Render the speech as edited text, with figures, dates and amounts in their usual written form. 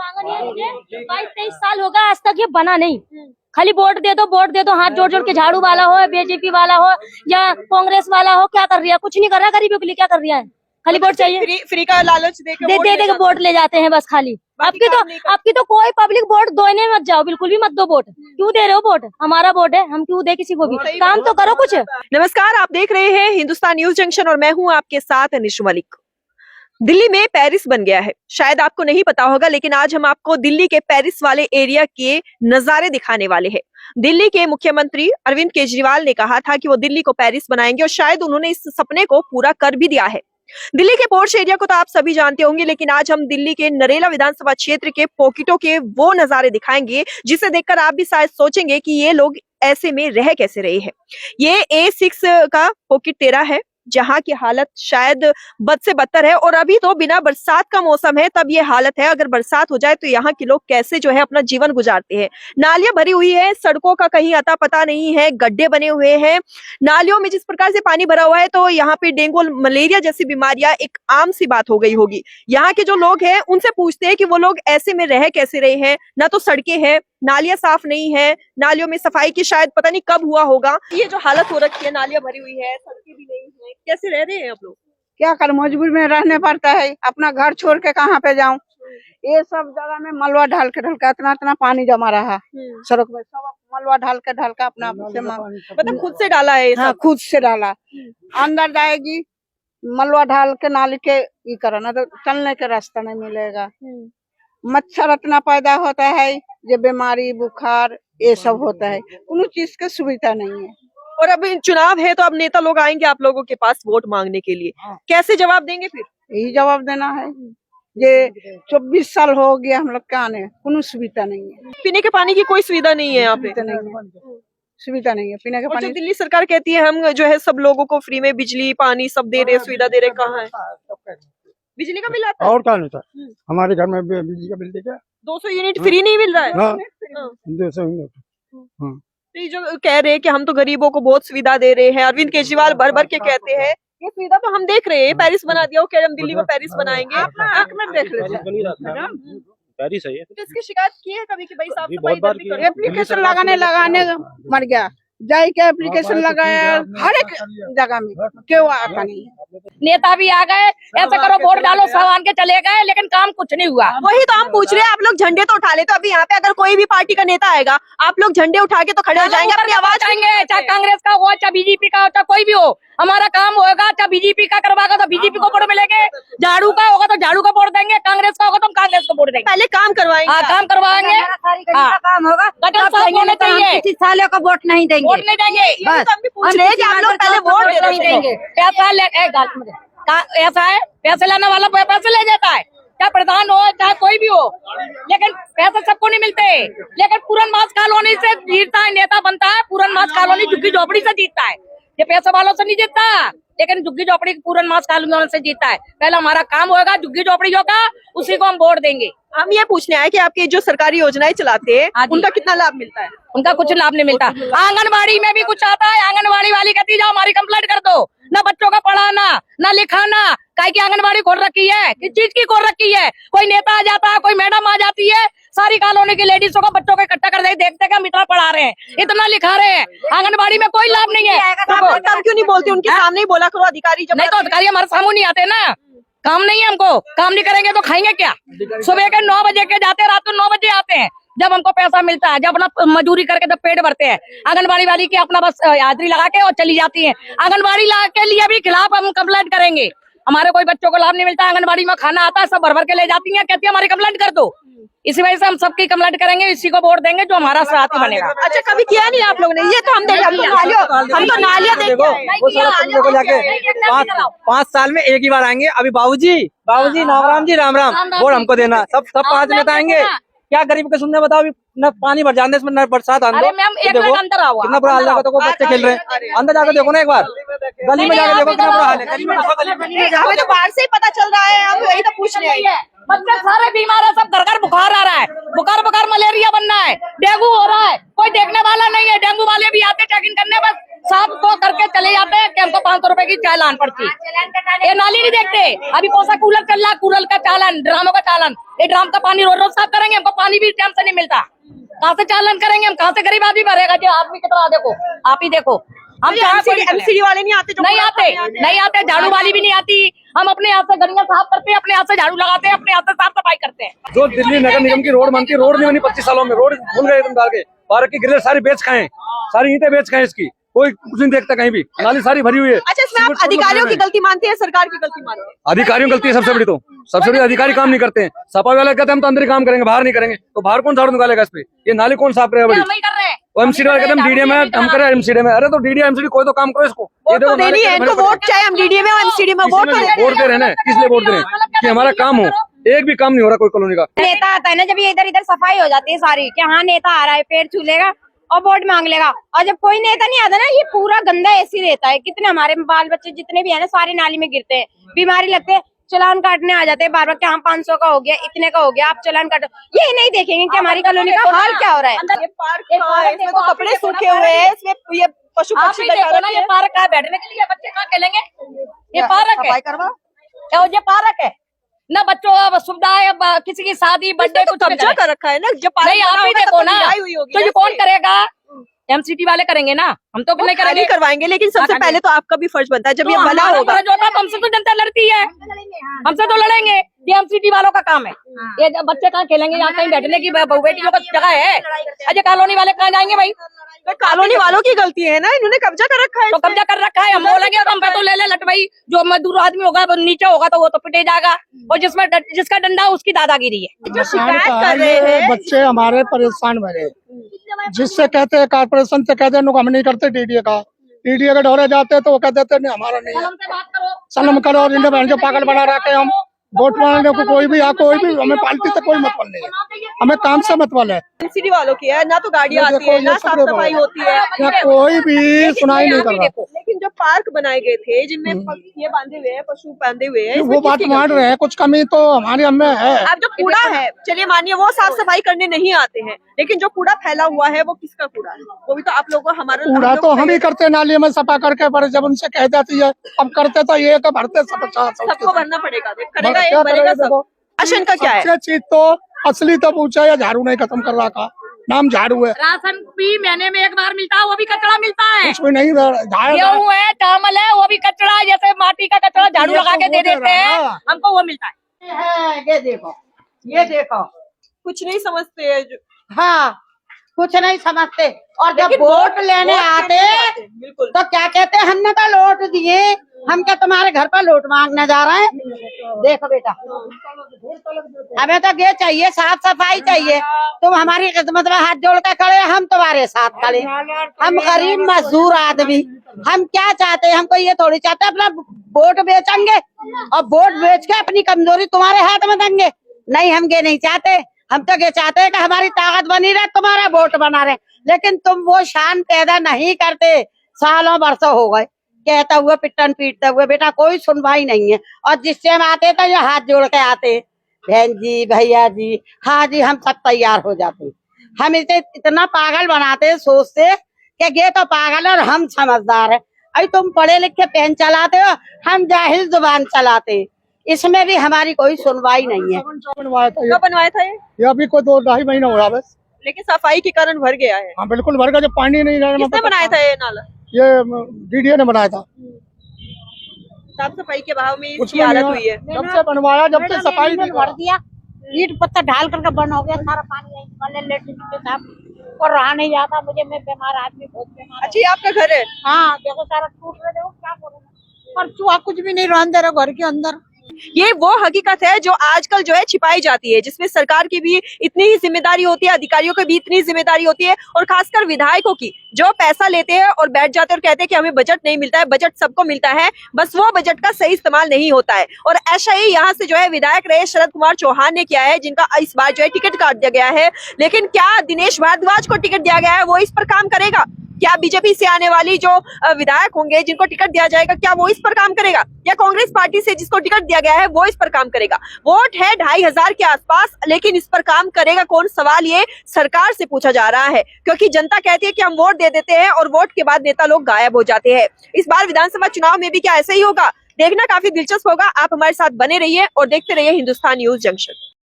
आंगन है मुझे 22-23 साल होगा, आज तक ये बना नहीं। खाली वोट दे दो, हाथ जोड़ जोड़ के, झाड़ू वाला हो, बीजेपी वाला हो या कांग्रेस वाला हो, क्या कर रही है? कुछ नहीं कर रहा गरीबों के लिए, क्या कर रही है? खाली वोट चाहिए, फ्री का लालच दे के वोट ले जाते हैं बस खाली। आपकी तो कोई पब्लिक वोट देने मत जाओ, बिल्कुल भी मत दो वोट। क्यों दे रहे हो वोट? हमारा वोट है, हम क्यों दे किसी को भी? काम तो करो कुछ। नमस्कार, आप देख रहे हैं हिंदुस्तान न्यूज जंक्शन और मैं हूं आपके साथ निशु मलिक। दिल्ली में पेरिस बन गया है, शायद आपको नहीं पता होगा, लेकिन आज हम आपको दिल्ली के पेरिस वाले एरिया के नजारे दिखाने वाले हैं। दिल्ली के मुख्यमंत्री अरविंद केजरीवाल ने कहा था कि वो दिल्ली को पेरिस बनाएंगे और शायद उन्होंने इस सपने को पूरा कर भी दिया है। दिल्ली के पोर्श एरिया को तो आप सभी जानते होंगे, लेकिन आज हम दिल्ली के नरेला विधानसभा क्षेत्र के पॉकेटों के वो नजारे दिखाएंगे जिसे देखकर आप भी शायद सोचेंगे कि ये लोग ऐसे में रह कैसे रहे हैं। ये A6 का पॉकेट 13 है, जहां की हालत शायद बद से बदतर है और अभी तो बिना बरसात का मौसम है तब ये हालत है। अगर बरसात हो जाए तो यहाँ के लोग कैसे जो है अपना जीवन गुजारते हैं। नालियां भरी हुई है, सड़कों का कहीं अता पता नहीं है, गड्ढे बने हुए हैं। नालियों में जिस प्रकार से पानी भरा हुआ है तो यहाँ पे डेंगू और मलेरिया जैसी बीमारियां एक आम सी बात हो गई होगी। यहाँ के जो लोग हैं उनसे पूछते हैं कि वो लोग ऐसे में रह कैसे रहे हैं। ना तो सड़कें हैं, नालियां साफ नहीं है, नालियों में सफाई की शायद पता नहीं कब हुआ होगा। ये जो हालत हो रखी है, नालियां भरी हुई है, सड़कें भी नहीं है, कैसे रह रहे हैं आप लोग? क्या कर, मजबूर में रहने पड़ता है। अपना घर छोड़ के कहाँ पे जाऊं? ये सब जगह में मलबा ढाल के इतना पानी जमा रहा सड़क में, सब मलबा ढाल के अपना मतलब खुद से डाला है? हाँ, खुद से डाला। अंदर जाएगी मलबा ढाल के नाली के ये करो ना तो चलने का रास्ता नहीं मिलेगा। मच्छर इतना पैदा होता है, ये बीमारी बुखार ये सब होता है, कोनो चीज की सुविधा नहीं है। और अभी चुनाव है तो अब नेता लोग आएंगे आप लोगों के पास वोट मांगने के लिए, कैसे जवाब देंगे फिर? यही जवाब देना है। ये 24 साल हो गया हम लोग का आने, कोनो सुविधा नहीं है। पीने के पानी की कोई सुविधा नहीं है यहाँ पे? सुविधा नहीं है पीने के पानी। दिल्ली सरकार कहती है हम जो है सब लोगों को फ्री में बिजली पानी सब दे रहे, सुविधा दे रहे, कहाँ है? बिजली का बिल आता है? और क्या नहीं था हमारे घर में बिजली का बिल देखा 200 यूनिट फ्री नहीं मिल रहा है? 200 यूनिट। तो ये जो कह रहे हैं कि हम तो गरीबों को बहुत सुविधा दे रहे हैं, अरविंद केजरीवाल भर भर के कहते हैं, ये सुविधा तो हम देख रहे हैं। पेरिस बना दिया, वो कह रहे हम दिल्ली को पेरिस बनाएंगे। आंख में देख रहे पेरिस है ये। तो इसकी शिकायत की है कभी कि भाई साहब बहुत बार की है। एप्लीकेशन लगाने मर गया, जाई के एप्लीकेशन लगाया हर एक जगह में, क्यों आता नहीं? नेता भी आ गए, ऐसा करो वोट डालो, सब आन के चले गए, लेकिन काम कुछ नहीं हुआ। वही तो हम पूछ रहे हैं, आप लोग झंडे तो उठा ले, तो अभी यहाँ पे अगर कोई भी पार्टी का नेता आएगा आप लोग झंडे उठा के तो खड़े हो जाएंगे, अपनी आवाज आएंगे, चाहे कांग्रेस का हो, चाहे बीजेपी का हो, चाहे कोई भी हो। हमारा काम होगा, चाहे बीजेपी का करवाएगा तो बीजेपी को वोट मिलेंगे, झाड़ू का होगा तो झाड़ू का वोट देंगे, कांग्रेस का होगा तो हम कांग्रेस को वोट देंगे। पहले काम करवाएंगे। हाँ, काम करवाएंगे, काम होगा, गटर साफ होना चाहिए, किसी सालों का वोट नहीं देंगे, वोट नहीं देंगे। आप लोग पहले वोट नहीं देंगे। ऐसा है, पैसे लेने वाला पैसे ले जाता है, चाहे प्रधान हो चाहे कोई भी हो, लेकिन पैसे सबको नहीं मिलते। लेकिन पूरन मास कॉलोनी से जीतता है, नेता बनता है, पूरन मास कॉलोनी झुग्गी झोपड़ी से जीतता है। ये पैसे वालों से नहीं जीतता, लेकिन झुग्गी झोपड़ी पूरन मास कॉलोनी से जीतता है। पहले हमारा काम होगा, झुग्गी झोपड़ी होगा, उसी को हम वोट देंगे। हम ये पूछने आए कि आपके जो सरकारी योजनाएं चलाते हैं उनका कितना लाभ मिलता है? उनका कुछ लाभ नहीं मिलता। आंगनबाड़ी में भी कुछ आता है, आंगनबाड़ी वाली कहती जाओ हमारी कंप्लेंट कर दो, ना बच्चों का पढ़ाना ना लिखाना, काहे की आंगनबाड़ी खोल रखी है, किस चीज की खोल रखी है? कोई नेता आ जाता है, कोई मैडम आ जाती है, सारी कॉलोनी की लेडीजों को बच्चों को इकट्ठा कर देखते हम इतना पढ़ा रहे हैं, इतना लिखा रहे हैं, आंगनबाड़ी में कोई लाभ नहीं है। तब क्यों नहीं बोलते? उनके सामने ही बोला करो, अधिकारी जब नहीं तो अधिकारी हमारे सामने नहीं आते ना, काम नहीं है हमको, काम नहीं करेंगे तो खाएंगे क्या? सुबह के 9 बजे के जाते, रात को 9 बजे आते हैं, जब हमको पैसा मिलता है, जब अपना मजदूरी करके जब पेट भरते हैं। आंगनबाड़ी वाली की अपना बस हाजिरी लगा के और चली जाती है। आंगनबाड़ी के लिए भी खिलाफ हम कंप्लेंट करेंगे। हमारे कोई बच्चों को लाभ नहीं मिलता, आंगनबाड़ी में खाना आता है, सब भर भर के ले जाती है, कहती है हमारी कंप्लेंट कर दो। इसी वजह से हम सबकी कंप्लेंट करेंगे, इसी को वोट देंगे जो हमारा साथी बनेगा। अच्छा, कभी किया नहीं आप लोगों ने? ये तो हम देख, हम तो नालियां देखो जाके 5 साल में एक ही बार आएंगे। अभी बाबूजी राम राम वोट हमको देना। सब 5 नेता आएंगे, क्या गरीब के सुनने बताओ। न पानी भर जाने इसमें, न बरसात आने दो। कितना बुरा हाल है, तो बच्चे खेल रहे हैं, अंदर जाकर देखो ना एक बार, गली में जाकर देखो कितना बुरा हाल है। हमें तो बाहर से ही पता चल रहा है, हम यही तो पूछ रहे हैं। बच्चे सारे बीमार है, सब घर बुखार आ रहा है, बुखार मलेरिया बनना है, डेंगू हो रहा है, कोई देखने वाला नहीं है। डेंगू वाले भी आते चेकिंग करने, बस साफ को करके चले जाते हैं कि हमको 500 रुपए की चालान पर्ची। ये नाली नहीं देखते, अभी कौन सा कूलर चल रहा, कूलर का चालान, ड्रामों का चालान। ये ड्राम का पानी रोज रोज साफ करेंगे, हमको पानी भी टाइम से नहीं मिलता। कहाँ से चालान करेंगे हम, कहाँ से गरीब आदमी भरेगा? जो आदमी कितना, देखो आप ही देखो, हम एमसीडी वाले नहीं आते? नहीं आते, झाड़ू वाली भी नहीं आती। हम अपने हाथ से गलियां साफ करते हैं, अपने हाथ से झाड़ू लगाते हैं, अपने हाथ से साफ सफाई करते हैं। जो दिल्ली नगर निगम की रोड बनती है, रोड नहीं बनी 25 सालों में, रोड भूल गए एकदम डाल के। पार्क की ग्रिल सारी बेच खाए, सारी ईंटें बेच खाए, इसकी कोई कुछ नहीं देखता कहीं भी, नाली सारी भरी हुई है। अच्छा, इसमें आप अधिकारियों की गलती मानते हैं, सरकार की गलती मानते हैं? अधिकारियों की गलती है सबसे बड़ी, तो सबसे बड़ी अधिकारी काम नहीं करते हैं। सफाई वाले कहते हैं हम तो अंदर ही काम करेंगे, बाहर नहीं करेंगे, तो बाहर कौन झाड़ू निकालेगा इस पे? ये नाली कौन साफ करेगा? बड़ी एमसीडी वाले कहते हैं डीडीए में हम करें, एमसीडी में। अरे तो डीडीए एमसीडी कोई तो काम करो इसको। वोट तो देनी है इनको, वोट चाहे हम डीडीए में एमसीडी में वोट दे रहे हैं, किस लिए वोट दे रहे हैं? कि हमारा काम हो, एक भी काम नहीं हो रहा कोई कॉलोनी का। नेता आता है ना, जब ये इधर इधर सफाई हो जाती है सारी, कि हाँ नेता आ रहा है, पेड़ छू लेगा और वोट मांग लेगा। और जब कोई नेता नहीं आता ना, ये पूरा गंदा ऐसी रहता है। कितने हमारे बाल बच्चे जितने भी है ना, सारे नाली में गिरते हैं, बीमारी लगते हैं, चलान काटने आ जाते हैं बार बार कि हाँ 500 का हो गया, इतने का हो गया, आप चलान काटो। ये नहीं देखेंगे कि हमारी कॉलोनी का हाल क्या हो रहा है। ये पार्क, इसमें तो कपड़े सूखे हुए हैं, इसमें ये पशु पक्षी ये पार्क है बैठने के लिए, बच्चे कहाँ खेलेंगे? ये पार्क है, ये पार्क है ना, बच्चों का सुविधा है। किसी की शादी बर्थडे कुछ कब्जा कर रखा है ना, जब नहीं आप ही देखो ना, तो ये कौन करेगा? एमसीटी वाले करेंगे ना, हम तो नहीं करेंगे, करवाएंगे। लेकिन सबसे पहले तो आपका भी फर्ज बनता है, जब ये बना होगा तो हमसे तो जनता लड़ती है, हमसे तो लड़ेंगे। ये एमसीटी वालों का काम है। ये बच्चे कहाँ खेलेंगे? यहाँ कहीं बैठने की बेटियों का जगह है? अजय कॉलोनी वाले कहाँ जाएंगे भाई? कॉलोनी वालों की गलती है ना, इन्होंने कब्जा कर रखा है। तो कब्जा कर रखा है, हम बोलेंगे तो हम पे तो ले ले लट भाई। जो मजदूर आदमी होगा वो नीचे होगा तो वो तो पिटे जाएगा, और जिसका डंडा उसकी दादागिरी है। जो शिकायत कर रहे हैं बच्चे हमारे परेशान भरे, जिससे कहते हैं कारपोरेशन से कहते हैं हम नहीं करते, डीडीए के ढोरे जाते तो वो कहते थे नहीं हमारा नहीं है, सनम करो। और इन्हें बहन जो पागल बना रखे हम, वोट मांगने को कोई भी हमें पार्टी से कोई मतलब नहीं है, हमें काम से मतलब है। एमसीडी वालों की है ना, तो गाड़ियाँ आती है ना, साफ सफाई होती है, कोई भी सुनाई नहीं कर रहा। लेकिन जो पार्क बनाए गए थे जिनमें ये बांधे हुए हैं, पशु बांधे हुए हैं, वो बात मान रहे हैं, कुछ कमी तो हमारे हमें है। अब जो कूड़ा है, चलिए मानिए वो साफ सफाई करने नहीं आते हैं, लेकिन जो कूड़ा फैला हुआ है वो किसका कूड़ा है? वो भी तो आप लोगों को, हमारा कूड़ा तो हम ही करते, नाली में सफा करके, पर जब उनसे कह जाती है अब करते तो ये तो भरते सबको भरना पड़ेगा, करेगा एक भरेगा सब। राशन का क्या है? सबसे चीज तो असली तो पूछा या झाड़ू नहीं खत्म कर रहा का, नाम झाड़ू है। राशन भी महीने में एक बार मिलता है, वो भी कचरा मिलता है। कुछ भी नहीं, गेहूँ है, चावल है, वो भी कचरा, जैसे माटी का कचरा झाड़ू लगा के दे देते हैं, हमको वो मिलता है। ये देखो कुछ नहीं समझते है हाँ, कुछ नहीं समझते। और जब वोट लेने आते बिल्कुल, तो क्या कहते हैं, हमने तो लौट दिए, हम क्या तुम्हारे घर पर लूट मांगने जा रहे हैं? देखो बेटा, हमें तो ये चाहिए, साफ सफाई चाहिए। तुम हमारी खिदमत में हाथ जोड़ के खड़े, हम तुम्हारे साथ खड़े। हम गरीब मजदूर आदमी, हम क्या चाहते हैं? हमको ये थोड़ी चाहते अपना वोट बेचेंगे और वोट बेच के अपनी कमजोरी तुम्हारे हाथ में देंगे। नहीं, हम ये नहीं चाहते। हम तो ये चाहते हैं कि हमारी ताकत बनी रहे, तुम्हारा वोट बना रहे, लेकिन तुम वो शान पैदा नहीं करते। सालों बरसों हो गए कहता हुआ, पिटन पीटते हुए, बेटा कोई सुनवाई नहीं है। और जिससे हम आते तो ये हाथ जोड़ के आते, बहन जी, भैया जी, हाँ जी, हम सब तैयार हो जाते। हम इसे इतना पागल बनाते, सोचते कि ये तो पागल और हम समझदार है। अरे तुम पढ़े लिखे पेन चलाते हो, हम जाहिल जुबान चलाते, इसमें भी हमारी कोई सुनवाई नहीं है। कब बनवाया था ये अभी कोई 2-2.5 महीना हुआ बस, लेकिन सफाई के कारण भर गया है। हाँ बिल्कुल भर गया, जब पानी नहीं रहने। किसने बनाया था ये नाला? ये डीडीए ने बनाया था। साफ सफाई के अभाव में इसकी हालत हुई है। जब से बनवाया, जब से सफाई नहीं भर दिया, ईट पत्थर ढाल करके बंद हो गया सारा पानी। लेटरिन साहब और रहा नहीं जाता मुझे, मैं बीमार आदमी, बहुत बीमार। अच्छा, ये आपका घर है? हाँ, देखो सारा टूट रहे, देखो क्या करूँ, और चूहा कुछ भी नहीं रहने दे रहा घर के अंदर। ये वो हकीकत है जो आजकल जो है छिपाई जाती है, जिसमें सरकार की भी इतनी ही जिम्मेदारी होती है, अधिकारियों की भी इतनी जिम्मेदारी होती है, और खासकर विधायकों की, जो पैसा लेते हैं और बैठ जाते हैं और कहते हैं कि हमें बजट नहीं मिलता है। बजट सबको मिलता है, बस वो बजट का सही इस्तेमाल नहीं होता है। और ऐसा ही यहाँ से जो है विधायक रहे शरद कुमार चौहान ने किया है, जिनका इस बार जो है टिकट काट दिया गया है। लेकिन क्या दिनेश भारद्वाज को टिकट दिया गया है वो इस पर काम करेगा? क्या बीजेपी से आने वाली जो विधायक होंगे जिनको टिकट दिया जाएगा, क्या वो इस पर काम करेगा, या कांग्रेस पार्टी से जिसको टिकट दिया गया है वो इस पर काम करेगा? वोट है 2500 के आसपास, लेकिन इस पर काम करेगा कौन, सवाल ये सरकार से पूछा जा रहा है, क्योंकि जनता कहती है कि हम वोट दे देते हैं और वोट के बाद नेता लोग गायब हो जाते हैं। इस बार विधानसभा चुनाव में भी क्या ऐसा ही होगा? देखना काफी दिलचस्प होगा। आप हमारे साथ बने रहिए और देखते रहिए हिंदुस्तान न्यूज जंक्शन।